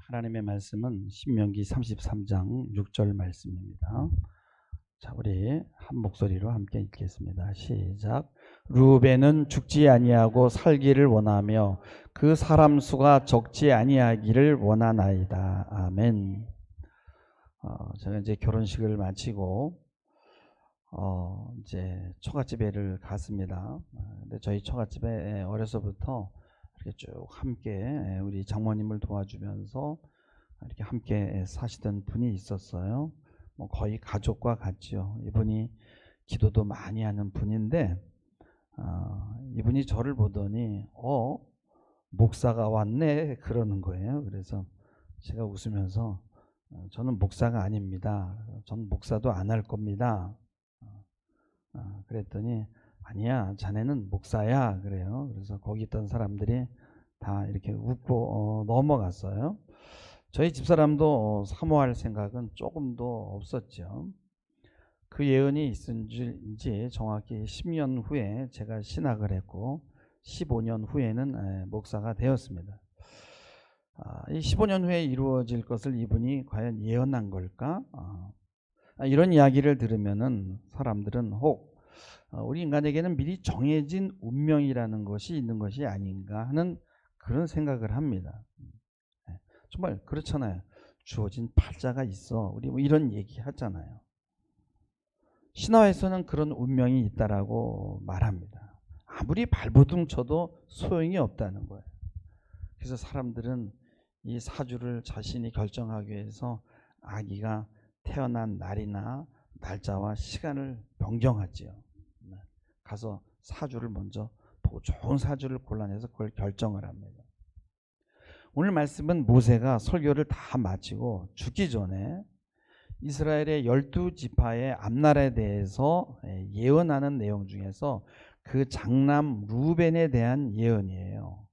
하나님의 말씀은 신명기 33장 6절 말씀입니다. 자, 우리 한 목소리로 함께 읽겠습니다. 시작. 루벤은 죽지 아니하고 살기를 원하며 그 사람 수가 적지 아니하기를 원하나이다. 아멘. 제가 이제 결혼식을 마치고 이제 처갓집에를 갔습니다. 근데 저희 처갓집에 어려서부터 이렇게 쭉 함께 우리 장모님을 도와주면서 이렇게 함께 사시던 분이 있었어요. 뭐 거의 가족과 같죠. 이분이 기도도 많이 하는 분인데 이분이 저를 보더니 목사가 왔네 그러는 거예요. 그래서 제가 웃으면서 저는 목사가 아닙니다. 전 목사도 안 할 겁니다. 그랬더니 아니야, 자네는 목사야 그래요. 그래서 거기 있던 사람들이 다 이렇게 웃고 넘어갔어요. 저희 집사람도 사모할 생각은 조금도 없었죠. 그 예언이 있은지 정확히 10년 후에 제가 신학을 했고 15년 후에는 목사가 되었습니다. 이 15년 후에 이루어질 것을 이분이 과연 예언한 걸까? 이런 이야기를 들으면은 사람들은 혹 우리 인간에게는 미리 정해진 운명이라는 것이 있는 것이 아닌가 하는 그런 생각을 합니다. 정말 그렇잖아요. 주어진 팔자가 있어. 우리 뭐 이런 얘기 하잖아요. 신화에서는 그런 운명이 있다라고 말합니다. 아무리 발버둥 쳐도 소용이 없다는 거예요. 그래서 사람들은 이 사주를 자신이 결정하기 위해서 아기가 태어난 날이나 날짜와 시간을 변경하지요. 가서 사주를 먼저 보고 좋은 사주를 골라내서 그걸 결정을 합니다. 오늘 말씀은 모세가 설교를 다 마치고 죽기 전에 이스라엘의 12지파의 앞날에 대해서 예언하는 내용 중에서 그 장남 루벤에 대한 예언이에요.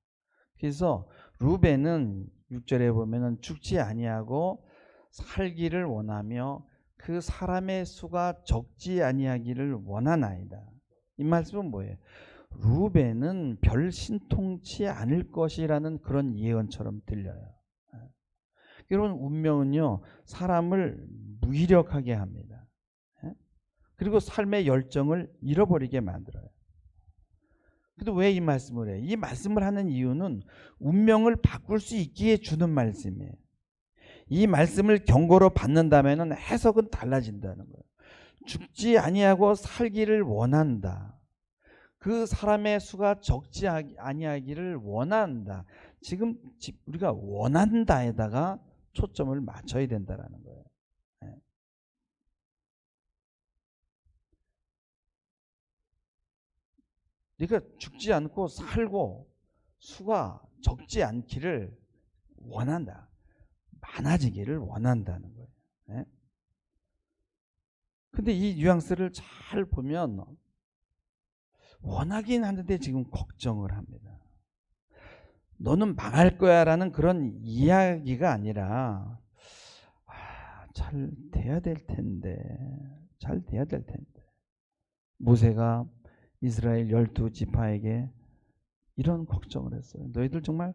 그래서 루벤은 6절에 보면은 죽지 아니하고 살기를 원하며 그 사람의 수가 적지 아니하기를 원하나이다. 이 말씀은 뭐예요? 루벤은 별 신통치 않을 것이라는 그런 예언처럼 들려요. 여러분, 운명은요 사람을 무기력하게 합니다. 그리고 삶의 열정을 잃어버리게 만들어요. 근데 왜 이 말씀을 해요? 이 말씀을 하는 이유는 운명을 바꿀 수 있기에 주는 말씀이에요. 이 말씀을 경고로 받는다면 해석은 달라진다는 거예요. 죽지 아니하고 살기를 원한다. 그 사람의 수가 적지 아니하기를 원한다. 지금 우리가 원한다에다가 초점을 맞춰야 된다는 거예요. 그러니까 죽지 않고 살고 수가 적지 않기를 원한다. 많아지기를 원한다는 거예요. 근데 이 뉘앙스를 잘 보면 원하긴 하는데 지금 걱정을 합니다. 너는 망할 거야 라는 그런 이야기가 아니라 잘 돼야 될 텐데, 잘 돼야 될 텐데. 모세가 이스라엘 12지파에게 이런 걱정을 했어요. 너희들 정말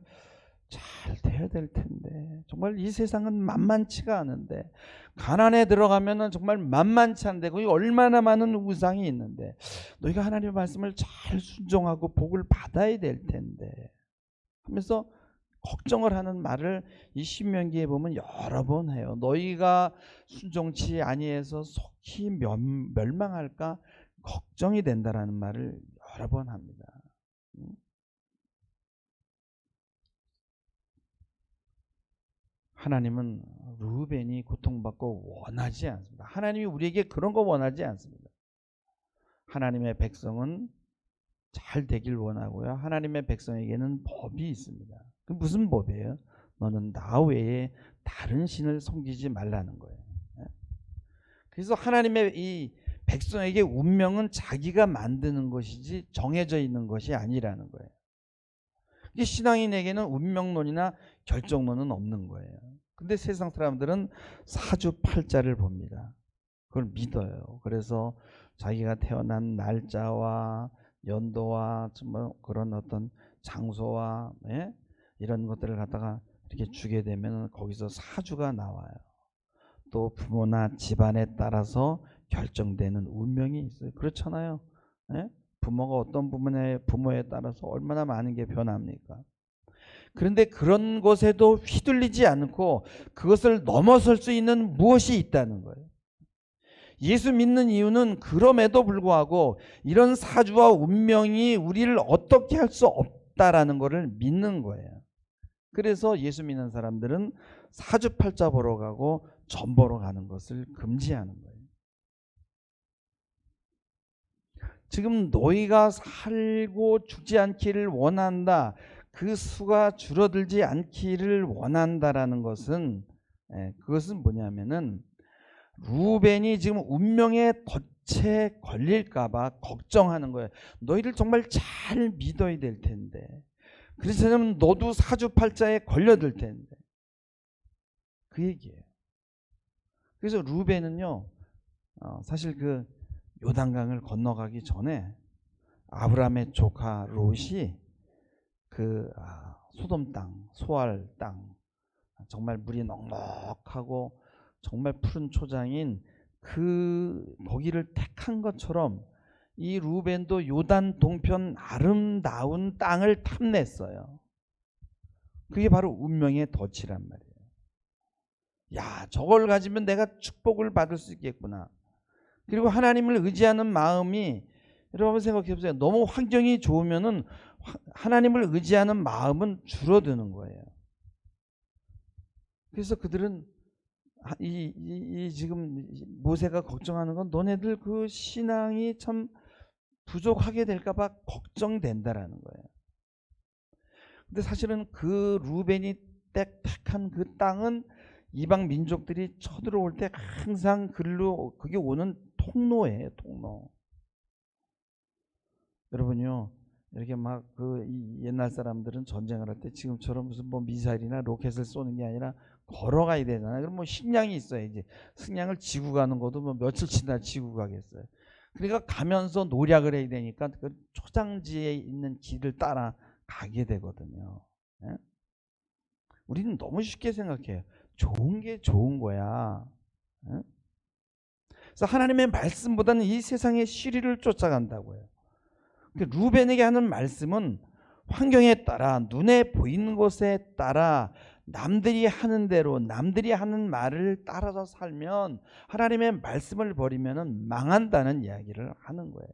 잘 돼야 될 텐데, 정말 이 세상은 만만치가 않은데, 가나안에 들어가면은 정말 만만치 않은데 거기 얼마나 많은 우상이 있는데 너희가 하나님의 말씀을 잘 순종하고 복을 받아야 될 텐데 하면서 걱정을 하는 말을 이 신명기에 보면 여러 번 해요. 너희가 순종치 아니해서 속히 멸망할까 걱정이 된다라는 말을 여러 번 합니다. 하나님은 루벤이 고통받고 원하지 않습니다. 하나님이 우리에게 그런 거 원하지 않습니다. 하나님의 백성은 잘 되길 원하고요. 하나님의 백성에게는 법이 있습니다. 그 무슨 법이에요? 너는 나 외에 다른 신을 섬기지 말라는 거예요. 그래서 하나님의 이 백성에게 운명은 자기가 만드는 것이지 정해져 있는 것이 아니라는 거예요. 신앙인에게는 운명론이나 결정론은 없는 거예요. 근데 세상 사람들은 사주팔자를 봅니다. 그걸 믿어요. 그래서 자기가 태어난 날짜와 연도와 그런 어떤 장소와 이런 것들을 갖다가 이렇게 주게 되면 거기서 사주가 나와요. 또 부모나 집안에 따라서 결정되는 운명이 있어요. 그렇잖아요. 예? 부모가 어떤 부모에 따라서 얼마나 많은 게 변합니까? 그런데 그런 것에도 휘둘리지 않고 그것을 넘어설 수 있는 무엇이 있다는 거예요. 예수 믿는 이유는 그럼에도 불구하고 이런 사주와 운명이 우리를 어떻게 할 수 없다라는 것을 믿는 거예요. 그래서 예수 믿는 사람들은 사주팔자 보러 가고 점 보러 가는 것을 금지하는 거예요. 지금 너희가 살고 죽지 않기를 원한다. 그 수가 줄어들지 않기를 원한다라는 것은 그것은 뭐냐면은 루벤이 지금 운명의 덫에 걸릴까봐 걱정하는 거예요. 너희를 정말 잘 믿어야 될 텐데. 그래서 너도 사주팔자에 걸려들 텐데. 그 얘기예요. 그래서 루벤은요, 사실 그 요단강을 건너가기 전에 아브라함의 조카 롯이 그 소돔 땅, 소알 땅, 정말 물이 넉넉하고 정말 푸른 초장인 그 거기를 택한 것처럼 이 루벤도 요단 동편 아름다운 땅을 탐냈어요. 그게 바로 운명의 덫이란 말이에요. 야, 저걸 가지면 내가 축복을 받을 수 있겠구나. 그리고 하나님을 의지하는 마음이, 여러분 생각해 보세요. 너무 환경이 좋으면은 하나님을 의지하는 마음은 줄어드는 거예요. 그래서 그들은 지금 모세가 걱정하는 건 너네들 그 신앙이 참 부족하게 될까봐 걱정된다라는 거예요. 근데 사실은 그 루벤이 택한 그 땅은 이방 민족들이 쳐들어올 때 항상 그게 오는 통로예요, 통로. 여러분요, 이렇게 막 그 옛날 사람들은 전쟁을 할 때 지금처럼 무슨 뭐 미사일이나 로켓을 쏘는 게 아니라 걸어가야 되잖아요. 그럼 뭐 식량이 있어야지. 식량을 지고 가는 것도 뭐 며칠치나 지고 가겠어요. 그러니까 가면서 노력을 해야 되니까 그 초장지에 있는 길을 따라 가게 되거든요. 예? 우리는 너무 쉽게 생각해요. 좋은 게 좋은 거야. 예? 그래서 하나님의 말씀보다는 이 세상의 시리를 쫓아간다고요. 루벤에게 하는 말씀은 환경에 따라, 눈에 보이는 것에 따라, 남들이 하는 대로, 남들이 하는 말을 따라서 살면, 하나님의 말씀을 버리면 망한다는 이야기를 하는 거예요.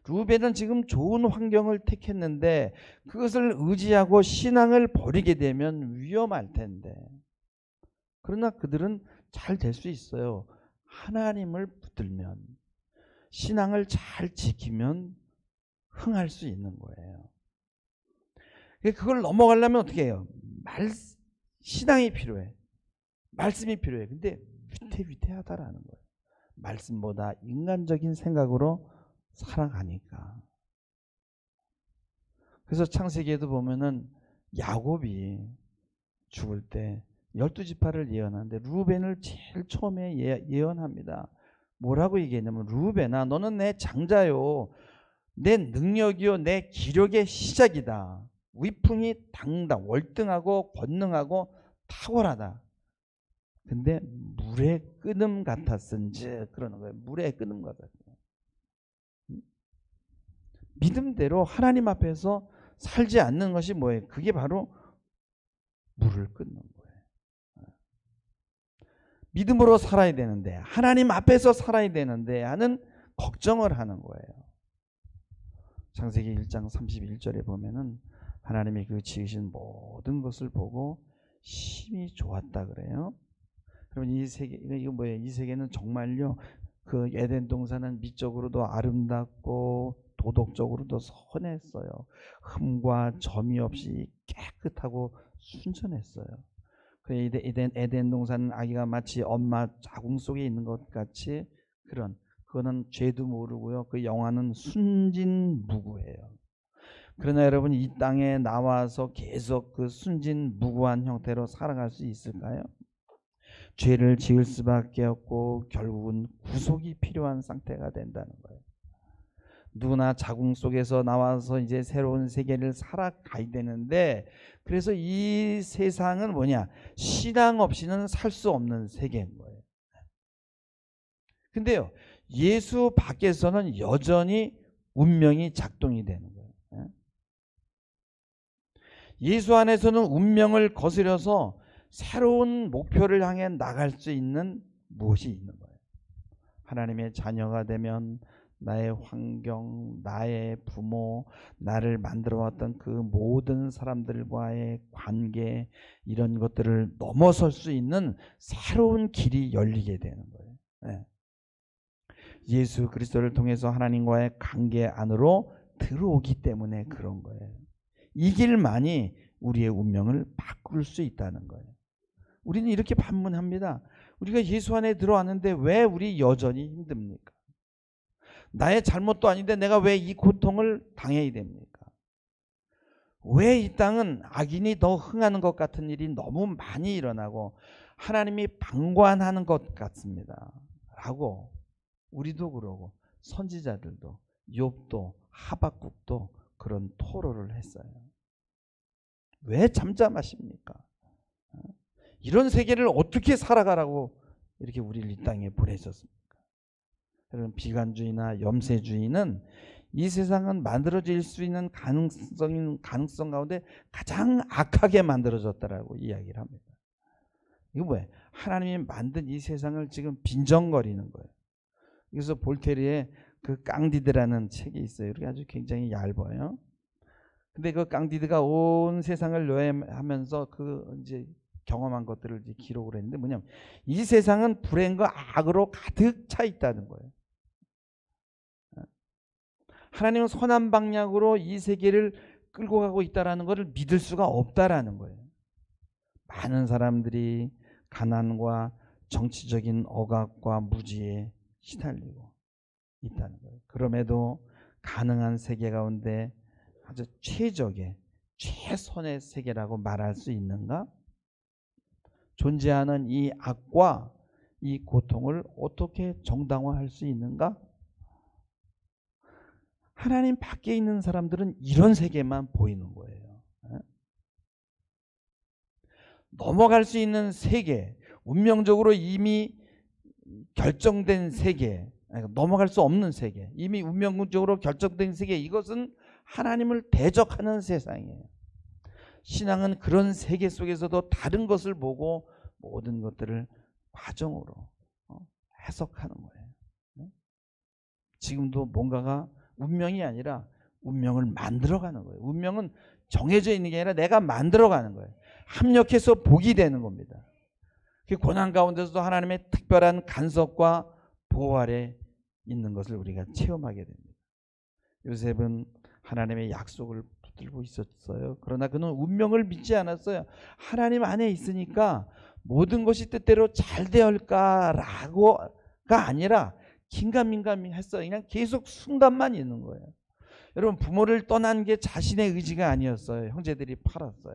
루벤은 지금 좋은 환경을 택했는데 그것을 의지하고 신앙을 버리게 되면 위험할 텐데, 그러나 그들은 잘 될 수 있어요. 하나님을 붙들면, 신앙을 잘 지키면 흥할 수 있는 거예요. 그걸 넘어가려면 어떻게 해요? 신앙이 필요해. 말씀이 필요해. 근데 위태위태하다라는 거예요. 말씀보다 인간적인 생각으로 살아가니까. 그래서 창세기에도 보면은 야곱이 죽을 때 12지파를 예언하는데 루벤을 제일 처음에 예언합니다. 뭐라고 얘기했냐면, 루벤아, 너는 내 장자요, 내 능력이요, 내 기력의 시작이다. 위풍이 당당, 월등하고 권능하고 탁월하다. 근데 물의 끓음 같았은지, 그러는 거예요. 물의 끓음 같았어요. 믿음대로 하나님 앞에서 살지 않는 것이 뭐예요? 그게 바로 물을 끓는 거예요. 믿음으로 살아야 되는데, 하나님 앞에서 살아야 되는데 하는 걱정을 하는 거예요. 창세기 1장 31절에 보면은 하나님이 그 지으신 모든 것을 보고 심히 좋았다 그래요. 그러면 이 세계, 이거 뭐예요? 이 세계는 정말요, 그 에덴 동산은 미적으로도 아름답고 도덕적으로도 선했어요. 흠과 점이 없이 깨끗하고 순전했어요. 에덴 동산은 아기가 마치 엄마 자궁 속에 있는 것 같이 그거는 죄도 모르고요. 그 영화는 순진무구예요. 그러나 여러분, 이 땅에 나와서 계속 그 순진무구한 형태로 살아갈 수 있을까요? 죄를 지을 수밖에 없고 결국은 구속이 필요한 상태가 된다는 거예요. 누구나 자궁 속에서 나와서 이제 새로운 세계를 살아가야 되는데, 그래서 이 세상은 뭐냐? 신앙 없이는 살 수 없는 세계인 거예요. 근데요, 예수 밖에서는 여전히 운명이 작동이 되는 거예요. 예수 안에서는 운명을 거스려서 새로운 목표를 향해 나갈 수 있는 무엇이 있는 거예요. 하나님의 자녀가 되면 나의 환경, 나의 부모, 나를 만들어 왔던 그 모든 사람들과의 관계, 이런 것들을 넘어설 수 있는 새로운 길이 열리게 되는 거예요. 네. 예수 그리스도를 통해서 하나님과의 관계 안으로 들어오기 때문에 그런 거예요. 이 길만이 우리의 운명을 바꿀 수 있다는 거예요. 우리는 이렇게 반문합니다. 우리가 예수 안에 들어왔는데 왜 우리 여전히 힘듭니까? 나의 잘못도 아닌데 내가 왜 이 고통을 당해야 됩니까? 왜 이 땅은 악인이 더 흥하는 것 같은 일이 너무 많이 일어나고 하나님이 방관하는 것 같습니다. 라고 우리도 그러고 선지자들도, 욥도, 하박국도 그런 토로를 했어요. 왜 잠잠하십니까? 이런 세계를 어떻게 살아가라고 이렇게 우리를 이 땅에 보내셨습니까? 여러분, 비관주의나 염세주의는 이 세상은 만들어질 수 있는 가능성 가운데 가장 악하게 만들어졌다라고 이야기를 합니다. 이거 뭐예요? 하나님이 만든 이 세상을 지금 빈정거리는 거예요. 그래서 볼테르의 그 깡디드라는 책이 있어요. 이렇게 아주 굉장히 얇아요. 근데 그 깡디드가 온 세상을 여행하면서 그 이제 경험한 것들을 이제 기록을 했는데, 뭐냐면 이 세상은 불행과 악으로 가득 차 있다는 거예요. 하나님은 선한 방향으로 이 세계를 끌고 가고 있다라는 것을 믿을 수가 없다라는 거예요. 많은 사람들이 가난과 정치적인 억압과 무지에 시달리고 있다는 거예요. 그럼에도 가능한 세계 가운데 아주 최적의, 최선의 세계라고 말할 수 있는가? 존재하는 이 악과 이 고통을 어떻게 정당화할 수 있는가? 하나님 밖에 있는 사람들은 이런 세계만 보이는 거예요. 넘어갈 수 있는 세계, 운명적으로 이미 결정된 세계, 넘어갈 수 없는 세계, 이미 운명적으로 결정된 세계, 이것은 하나님을 대적하는 세상이에요. 신앙은 그런 세계 속에서도 다른 것을 보고 모든 것들을 과정으로 해석하는 거예요. 지금도 뭔가가 운명이 아니라 운명을 만들어가는 거예요. 운명은 정해져 있는 게 아니라 내가 만들어가는 거예요. 합력해서 복이 되는 겁니다. 그 고난 가운데서도 하나님의 특별한 간섭과 보호 아래 있는 것을 우리가 체험하게 됩니다. 요셉은 하나님의 약속을 붙들고 있었어요. 그러나 그는 운명을 믿지 않았어요. 하나님 안에 있으니까 모든 것이 뜻대로 잘 되었을까라고가 아니라 긴가민가민 했어요. 그냥 계속 순간만 있는 거예요. 여러분, 부모를 떠난 게 자신의 의지가 아니었어요. 형제들이 팔았어요.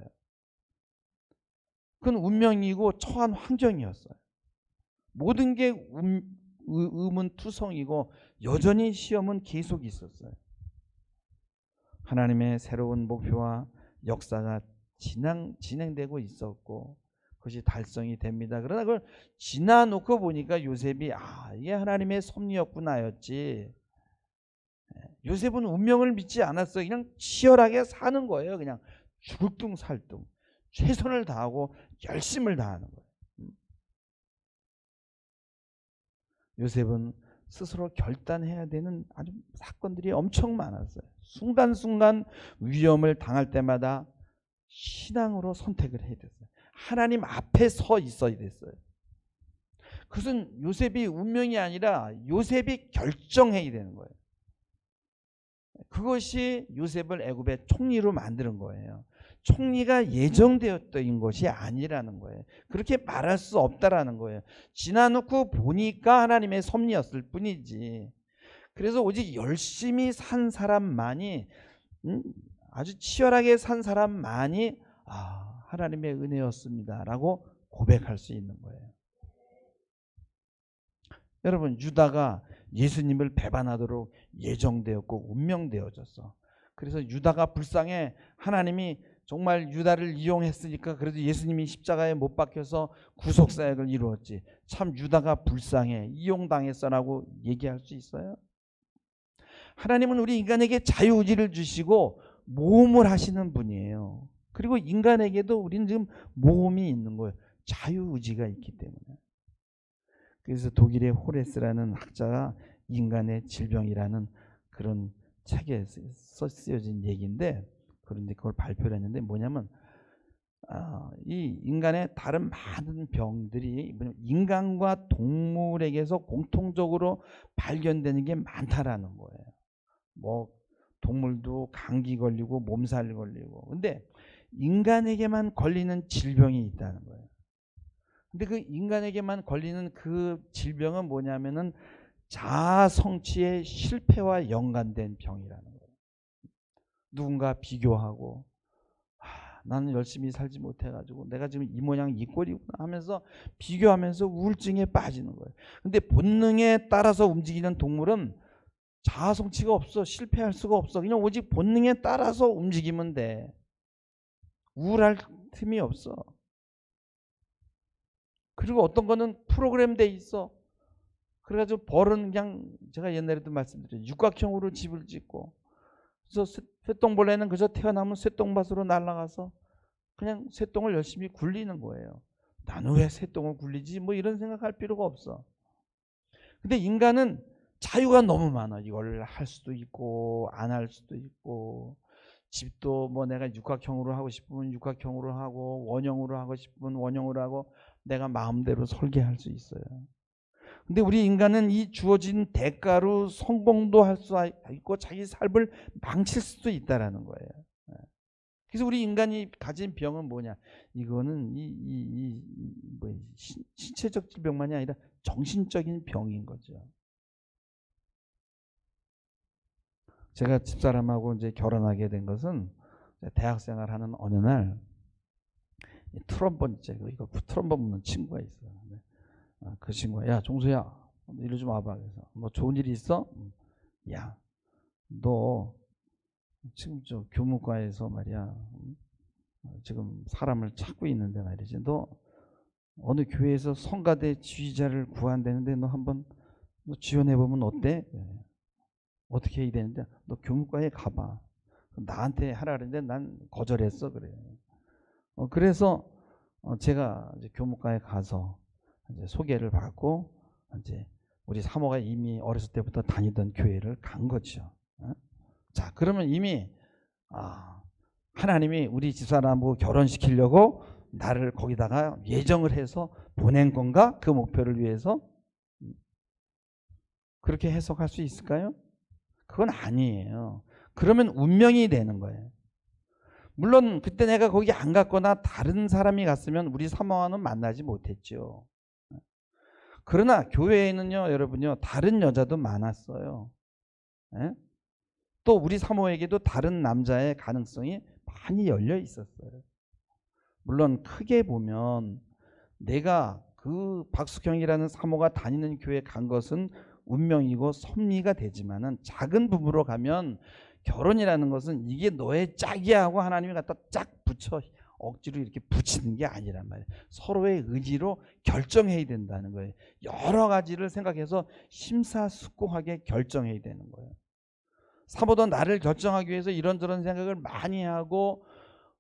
그건 운명이고 처한 환경이었어요. 모든 게 의문투성이고 여전히 시험은 계속 있었어요. 하나님의 새로운 목표와 역사가 진행되고 있었고 그것이 달성이 됩니다. 그러나 그걸 지나놓고 보니까 요셉이 이게 하나님의 섭리였구나였지. 요셉은 운명을 믿지 않았어요. 그냥 치열하게 사는 거예요. 그냥 죽을둥살둥 최선을 다하고 열심을 다하는 거예요. 요셉은 스스로 결단해야 되는 아주 사건들이 엄청 많았어요. 순간순간 위험을 당할 때마다 신앙으로 선택을 해야 됐어요. 하나님 앞에 서 있어야 됐어요. 그것은 요셉이 운명이 아니라 요셉이 결정해야 되는 거예요. 그것이 요셉을 애굽의 총리로 만드는 거예요. 총리가 예정되었던 것이 아니라는 거예요. 그렇게 말할 수 없다라는 거예요. 지나놓고 보니까 하나님의 섭리였을 뿐이지. 그래서 오직 열심히 산 사람만이, 아주 치열하게 산 사람만이 하나님의 은혜였습니다라고 고백할 수 있는 거예요. 여러분, 유다가 예수님을 배반하도록 예정되었고 운명되어졌어. 그래서 유다가 불쌍해. 하나님이 정말 유다를 이용했으니까 그래도 예수님이 십자가에 못 박혀서 구속사역을 이루었지. 참 유다가 불쌍해. 이용당했어라고 얘기할 수 있어요? 하나님은 우리 인간에게 자유의지를 주시고 모험을 하시는 분이에요. 그리고 인간에게도 우리는 지금 모험이 있는 거예요. 자유의지가 있기 때문에. 그래서 독일의 호레스라는 학자가 인간의 질병이라는 그런 책에 쓰여진 얘기인데, 그런데 그걸 발표를 했는데 뭐냐면 이 인간의 다른 많은 병들이 인간과 동물에게서 공통적으로 발견되는 게 많다라는 거예요. 뭐 동물도 감기 걸리고 몸살 걸리고, 근데 인간에게만 걸리는 질병이 있다는 거예요. 근데 그 인간에게만 걸리는 그 질병은 뭐냐면은 자아 성취의 실패와 연관된 병이라는 거예요. 누군가 비교하고 나는 열심히 살지 못해가지고 내가 지금 이 모양 이 꼴이구나 하면서 비교하면서 우울증에 빠지는 거예요. 근데 본능에 따라서 움직이는 동물은 자아 성취가 없어. 실패할 수가 없어. 그냥 오직 본능에 따라서 움직이면 돼. 우울할 틈이 없어. 그리고 어떤 거는 프로그램돼 있어. 그래가지고 벌은 그냥 제가 옛날에도 말씀드렸죠. 육각형으로 집을 짓고, 그래서 쇠똥벌레는 그저 태어나면 쇠똥밭으로 날아가서 그냥 쇠똥을 열심히 굴리는 거예요. 나는 왜 쇠똥을 굴리지? 뭐 이런 생각할 필요가 없어. 근데 인간은 자유가 너무 많아. 이걸 할 수도 있고 안 할 수도 있고, 집도 뭐 내가 육각형으로 하고 싶으면 육각형으로 하고 원형으로 하고 싶으면 원형으로 하고 내가 마음대로 설계할 수 있어요. 근데 우리 인간은 이 주어진 대가로 성공도 할 수 있고 자기 삶을 망칠 수도 있다라는 거예요. 그래서 우리 인간이 가진 병은 뭐냐? 이거는 신체적 질병만이 아니라 정신적인 병인 거죠. 제가 집사람하고 이제 결혼하게 된 것은 대학생활 하는 어느 날 트럼본 이거 트럼본 부는 친구가 있어요. 그 친구가 야 종수야 이리 좀 와봐. 그래서 뭐 좋은 일이 있어? 야 너 지금 저 교무과에서 말이야 지금 사람을 찾고 있는데 말이지, 너 어느 교회에서 성가대 지휘자를 구한다는데 너 한번 너 지원해보면 어때? 어떻게 해야 되는데 너 교무과에 가봐. 나한테 하라 그랬는데 난 거절했어. 그래. 그래서 제가 이제 교무과에 가서 이제 소개를 받고 이제 우리 사모가 이미 어렸을 때부터 다니던 교회를 간 거죠. 자, 그러면 이미 하나님이 우리 집사람하고 결혼시키려고 나를 거기다가 예정을 해서 보낸 건가? 그 목표를 위해서? 그렇게 해석할 수 있을까요? 그건 아니에요. 그러면 운명이 되는 거예요. 물론 그때 내가 거기 안 갔거나 다른 사람이 갔으면 우리 사모와는 만나지 못했죠. 그러나 교회에는요, 여러분요, 다른 여자도 많았어요. 또 우리 사모에게도 다른 남자의 가능성이 많이 열려 있었어요. 물론 크게 보면 내가 그 박숙형이라는 사모가 다니는 교회에 간 것은 운명이고 섭리가 되지만은, 작은 부분으로 가면 결혼이라는 것은 이게 너의 짝이야 하고 하나님이 갖다 짝 붙여 억지로 이렇게 붙이는 게 아니란 말이에요. 서로의 의지로 결정해야 된다는 거예요. 여러 가지를 생각해서 심사숙고하게 결정해야 되는 거예요. 사모도 나를 결정하기 위해서 이런저런 생각을 많이 하고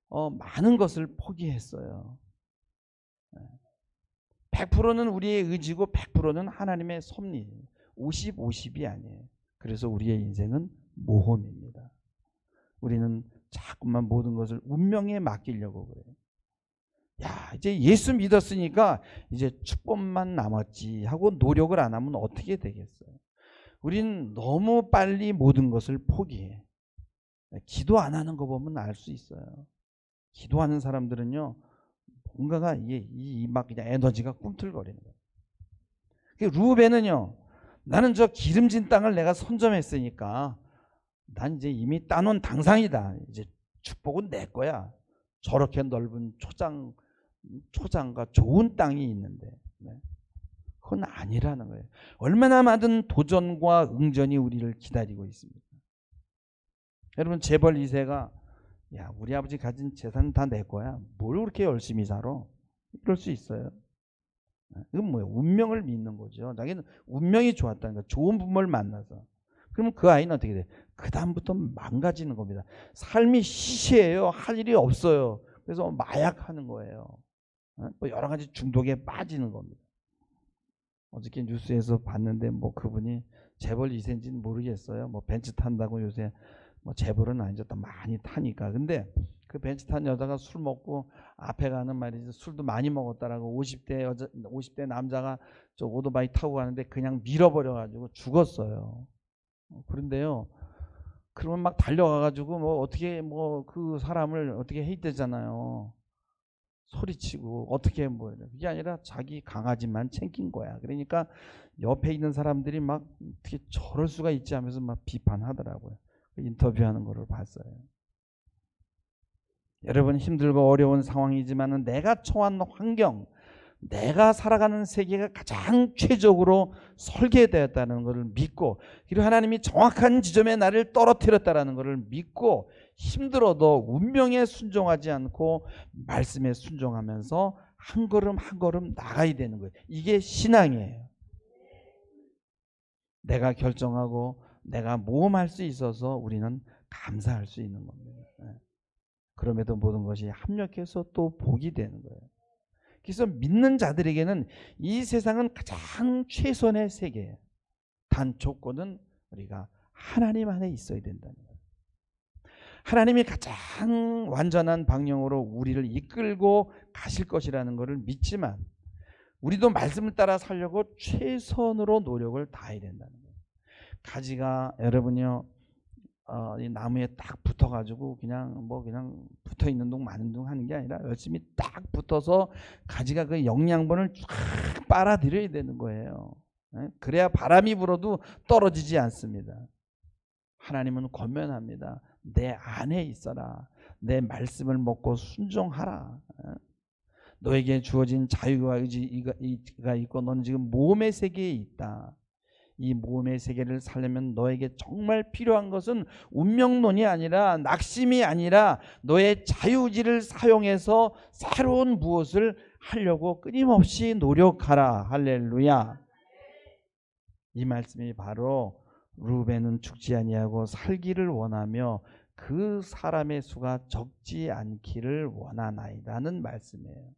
많은 것을 포기했어요. 100%는 우리의 의지고 100%는 하나님의 섭리. 50, 50이 아니에요. 그래서 우리의 인생은 모험입니다. 우리는 자꾸만 모든 것을 운명에 맡기려고 그래요. 야, 이제 예수 믿었으니까 이제 축복만 남았지 하고 노력을 안 하면 어떻게 되겠어요? 우리는 너무 빨리 모든 것을 포기해. 기도 안 하는 거 보면 알 수 있어요. 기도하는 사람들은요, 뭔가가 막 그냥 에너지가 꿈틀거리는 거예요. 루벤은요, 나는 저 기름진 땅을 내가 선점했으니까 난 이제 이미 따놓은 당상이다. 이제 축복은 내 거야. 저렇게 넓은 초장과 좋은 땅이 있는데. 그건 아니라는 거예요. 얼마나 많은 도전과 응전이 우리를 기다리고 있습니다. 여러분 재벌 2세가 야 우리 아버지 가진 재산 다 내 거야. 뭘 그렇게 열심히 살아? 이럴 수 있어요. 이건 뭐예요? 운명을 믿는 거죠. 자기는 운명이 좋았다는 거예요. 좋은 부모를 만나서. 그러면 그 아이는 어떻게 돼? 그 다음부터 망가지는 겁니다. 삶이 시시해요. 할 일이 없어요. 그래서 마약하는 거예요. 뭐 여러 가지 중독에 빠지는 겁니다. 어저께 뉴스에서 봤는데 뭐 그분이 재벌 2세인지는 모르겠어요. 뭐 벤츠 탄다고 요새 뭐 재벌은 아니죠. 또 많이 타니까. 근데 그 벤츠 탄 여자가 술 먹고 앞에 가는 말이죠. 술도 많이 먹었다라고 50대 남자가 저 오토바이 타고 가는데 그냥 밀어버려가지고 죽었어요. 그런데요. 그러면 막 달려가가지고 뭐 어떻게 뭐 그 사람을 어떻게 해대잖아요. 소리치고 어떻게 뭐 그게 아니라 자기 강아지만 챙긴 거야. 그러니까 옆에 있는 사람들이 막 어떻게 저럴 수가 있지 하면서 막 비판하더라고요. 인터뷰하는 거를 봤어요. 여러분 힘들고 어려운 상황이지만 내가 처한 환경, 내가 살아가는 세계가 가장 최적으로 설계되었다는 것을 믿고 그리고 하나님이 정확한 지점에 나를 떨어뜨렸다는 것을 믿고 힘들어도 운명에 순종하지 않고 말씀에 순종하면서 한 걸음 한 걸음 나가야 되는 거예요. 이게 신앙이에요. 내가 결정하고 내가 모험할 수 있어서 우리는 감사할 수 있는 겁니다. 그럼에도 모든 것이 합력해서 또 복이 되는 거예요. 그래서 믿는 자들에게는 이 세상은 가장 최선의 세계예요. 단 조건은 우리가 하나님 안에 있어야 된다는 거예요. 하나님이 가장 완전한 방향으로 우리를 이끌고 가실 것이라는 것을 믿지만 우리도 말씀을 따라 살려고 최선으로 노력을 다해야 된다는 거예요. 가지가 여러분이요 이 나무에 딱 붙어가지고 그냥 붙어 있는 둥 마는 둥 하는 게 아니라 열심히 딱 붙어서 가지가 그 영양분을 쫙 빨아들여야 되는 거예요. 그래야 바람이 불어도 떨어지지 않습니다. 하나님은 권면합니다. 내 안에 있어라. 내 말씀을 먹고 순종하라. 너에게 주어진 자유와 의지가 있고 너는 지금 모험의 세계에 있다. 이 모험의 세계를 살려면 너에게 정말 필요한 것은 운명론이 아니라 낙심이 아니라 너의 자유의지를 사용해서 새로운 무엇을 하려고 끊임없이 노력하라. 할렐루야. 이 말씀이 바로 루벤은 죽지 아니하고 살기를 원하며 그 사람의 수가 적지 않기를 원하나이다는 말씀이에요.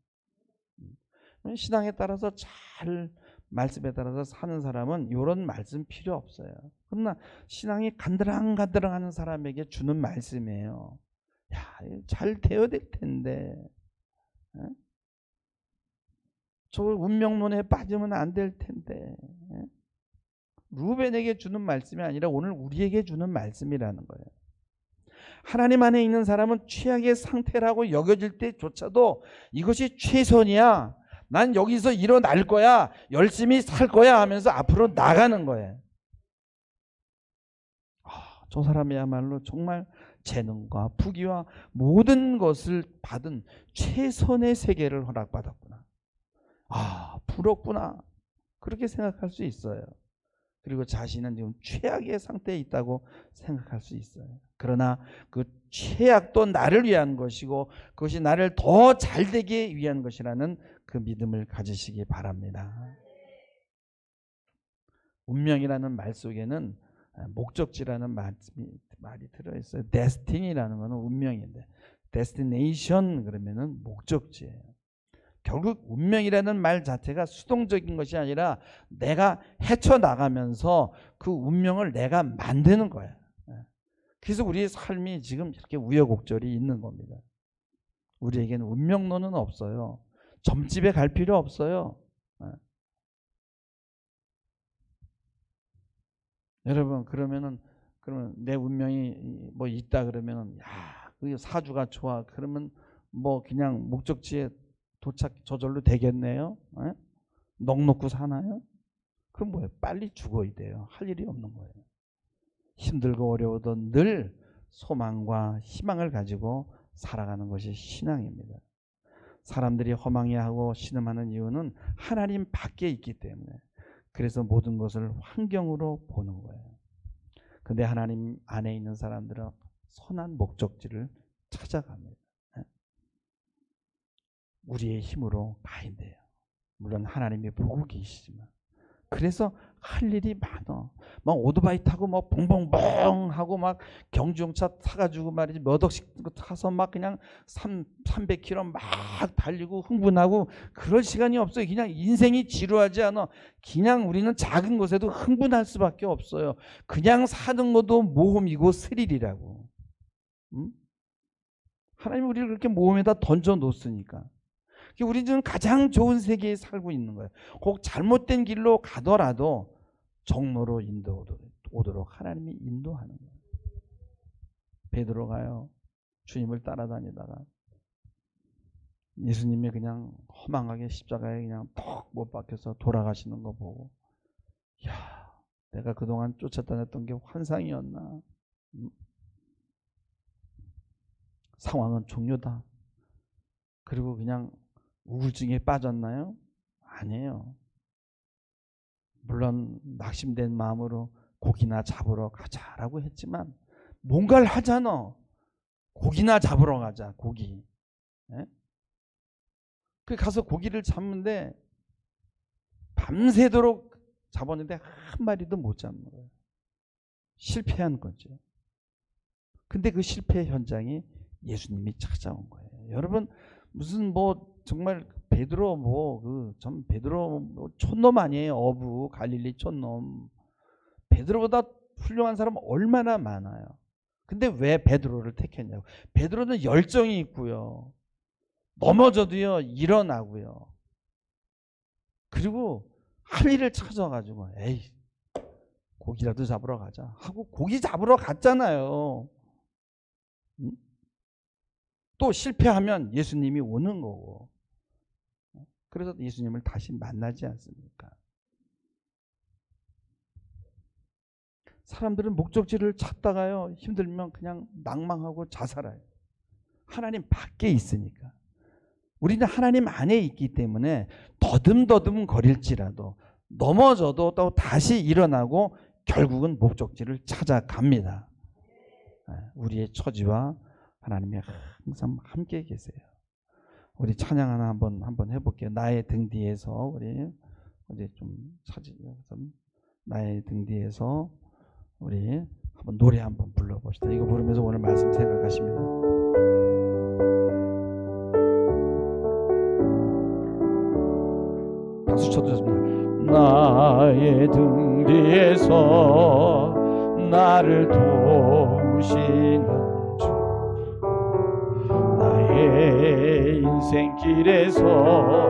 신앙에 따라서 잘 말씀에 따라서 사는 사람은 이런 말씀 필요 없어요. 그러나 신앙이 간드랑간드랑하는 사람에게 주는 말씀이에요. 야, 잘 되어야 될 텐데. 저 운명론에 빠지면 안 될 텐데. 루벤에게 주는 말씀이 아니라 오늘 우리에게 주는 말씀이라는 거예요. 하나님 안에 있는 사람은 최악의 상태라고 여겨질 때조차도 이것이 최선이야. 난 여기서 일어날 거야. 열심히 살 거야 하면서 앞으로 나가는 거예요. 저 사람이야말로 정말 재능과 부귀와 모든 것을 받은 최선의 세계를 허락받았구나. 부럽구나. 그렇게 생각할 수 있어요. 그리고 자신은 지금 최악의 상태에 있다고 생각할 수 있어요. 그러나 그 최악도 나를 위한 것이고 그것이 나를 더 잘되게 위한 것이라는 그 믿음을 가지시기 바랍니다. 운명이라는 말 속에는 목적지라는 말이 들어있어요. 데스티니라는 것은 운명인데 데스티네이션 그러면은 목적지예요. 결국 운명이라는 말 자체가 수동적인 것이 아니라 내가 헤쳐나가면서 그 운명을 내가 만드는 거야. 그래서 우리의 삶이 지금 이렇게 우여곡절이 있는 겁니다. 우리에게는 운명론은 없어요. 점집에 갈 필요 없어요. 여러분 그러면 내 운명이 뭐 있다 그러면은 그 사주가 좋아 그러면 뭐 그냥 목적지에 도착 저절로 되겠네요. 넋놓고 사나요? 그럼 뭐예요? 빨리 죽어야 돼요. 할 일이 없는 거예요. 힘들고 어려워도 늘 소망과 희망을 가지고 살아가는 것이 신앙입니다. 사람들이 허망해하고 신음하는 이유는 하나님 밖에 있기 때문에. 그래서 모든 것을 환경으로 보는 거예요. 근데 하나님 안에 있는 사람들은 선한 목적지를 찾아갑니다. 우리의 힘으로 가인돼요. 물론 하나님이 보고 계시지만. 그래서 할 일이 많아. 막 오토바이 타고 막 봉봉봉 하고 막 경주용차 타가지고 말이지 몇 억씩 타서 막 그냥 300km 막 달리고 흥분하고 그럴 시간이 없어요. 그냥 인생이 지루하지 않아. 그냥 우리는 작은 것에도 흥분할 수밖에 없어요. 그냥 사는 것도 모험이고 스릴이라고. 응? 하나님이 우리를 그렇게 모험에다 던져 놓으니까. 우리는 가장 좋은 세계에 살고 있는 거예요. 혹 잘못된 길로 가더라도 정로로 인도오도록 하나님이 인도하는 거예요. 베드로가요, 주님을 따라다니다가 예수님이 그냥 허망하게 십자가에 그냥 턱 못 박혀서 돌아가시는 거 보고, 야, 내가 그동안 쫓아다녔던 게 환상이었나? 상황은 종료다. 그리고 그냥 우울증에 빠졌나요? 아니에요. 물론 낙심된 마음으로 고기나 잡으러 가자라고 했지만 뭔가를 하잖아. 고기나 잡으러 가자. 고기. 예? 그 가서 고기를 잡는데 밤새도록 잡았는데 한 마리도 못 잡는 거예요. 실패한 거죠. 근데 그 실패 현장에 예수님이 찾아온 거예요. 여러분, 무슨 정말 베드로 베드로 촌놈 아니에요. 어부 갈릴리 촌놈. 베드로보다 훌륭한 사람 얼마나 많아요. 근데 왜 베드로를 택했냐고. 베드로는 열정이 있고요. 넘어져도요 일어나고요. 그리고 할 일을 찾아가지고 에이 고기라도 잡으러 가자 하고 고기 잡으러 갔잖아요. 응? 또 실패하면 예수님이 오는 거고. 그래서 예수님을 다시 만나지 않습니까? 사람들은 목적지를 찾다가요 힘들면 그냥 낭망하고 자살해요. 하나님 밖에 있으니까. 우리는 하나님 안에 있기 때문에 더듬더듬 거릴지라도 넘어져도 또 다시 일어나고 결국은 목적지를 찾아갑니다. 우리의 처지와 하나님이 항상 함께 계세요. 우리 찬양 하나 한번 해볼게요. 나의 등 뒤에서 우리 좀 나의 등 뒤에서 우리 한번 노래 한번 불러봅시다. 이거 부르면서 오늘 말씀 생각하십니다. 박수 쳐주셨습니다. 나의 등 뒤에서 나를 도우시는 나의 인생길에서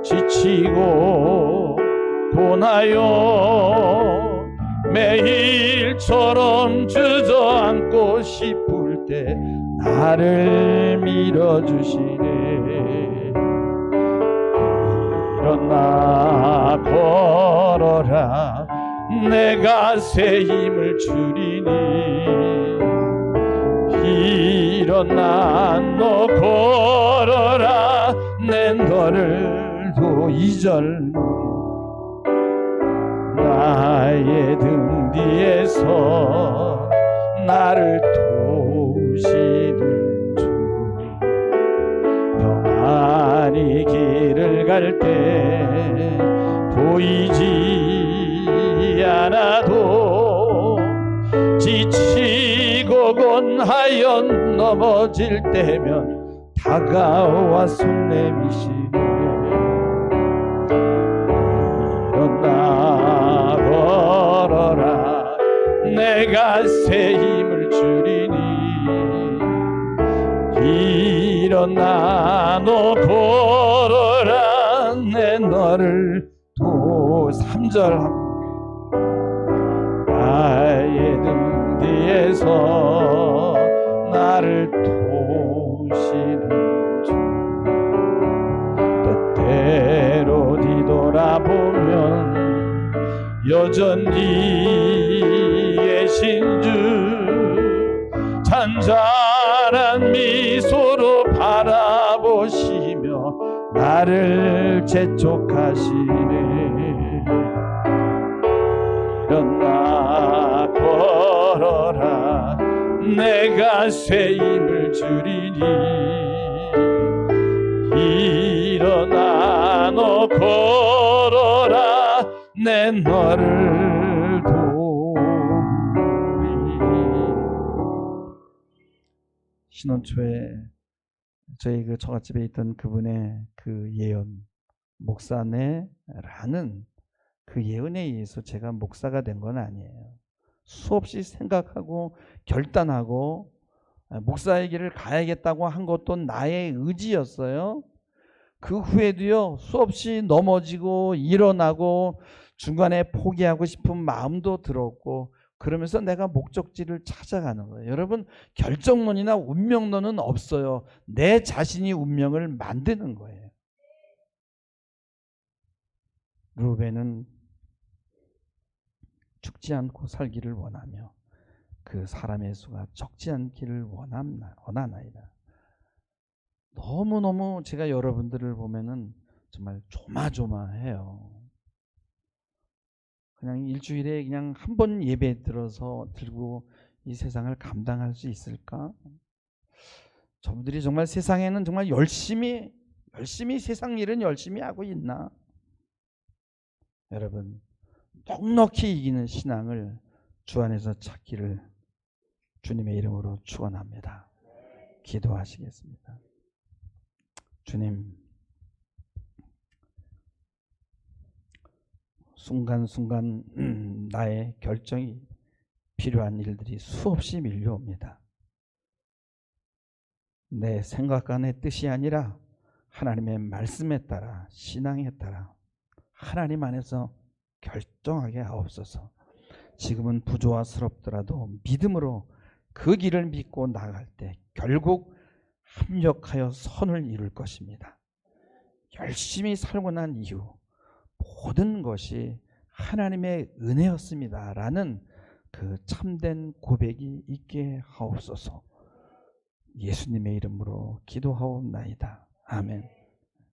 지치고 고나요 매일처럼 주저앉고 싶을 때 나를 밀어주시네. 일어나 걸어라 내가 새 힘을 주리니. 일어나 너 걸어라 내 너를 도 이절. 나의 등 뒤에서 나를 도우시는 주. 평안히 길을 갈 때 보이지 않아도 지치고 곤하여 넘어질 때면 다가와 손 내미시네. 일어나 걸어라 내가 새 힘을 주리니. 일어나 너 걸어라 내 너를 도 3절 나의 등 뒤에서 나를 도우시는 주. 때때로 뒤돌아보면 여전히 계신 주. 잔잔한 미소로 바라보시며 나를 재촉하시네. 일어나 걸어라 내가 새 힘을 주리니. 일어나 너 걸어라 내 너를 도우리. 신혼초에 저희 그 처갓집에 있던 그분의 그 예언, 목사네라는 그 예언에 의해서 제가 목사가 된 건 아니에요. 수없이 생각하고 결단하고 목사의 길을 가야겠다고 한 것도 나의 의지였어요. 그 후에도요, 수없이 넘어지고 일어나고 중간에 포기하고 싶은 마음도 들었고, 그러면서 내가 목적지를 찾아가는 거예요. 여러분, 결정론이나 운명론은 없어요. 내 자신이 운명을 만드는 거예요. 루벤은 죽지 않고 살기를 원하며 그 사람의 수가 적지 않기를 원하나이다. 너무너무 제가 여러분들을 보면은 정말 조마조마해요. 그냥 일주일에 그냥 한 번 예배 들고 이 세상을 감당할 수 있을까? 저분들이 정말 세상에는 정말 열심히 세상 일은 열심히 하고 있나? 여러분, 넉넉히 이기는 신앙을 주 안에서 찾기를 주님의 이름으로 축원합니다. 기도하시겠습니다. 주님, 순간순간 나의 결정이 필요한 일들이 수없이 밀려옵니다. 내 생각과 내 뜻이 아니라 하나님의 말씀에 따라, 신앙에 따라 하나님 안에서 결정하게 하옵소서. 지금은 부조화스럽더라도 믿음으로 그 길을 믿고 나아갈 때 결국 합력하여 선을 이룰 것입니다. 열심히 살고 난 이후 모든 것이 하나님의 은혜였습니다 라는 그 참된 고백이 있게 하옵소서. 예수님의 이름으로 기도하옵나이다. 아멘.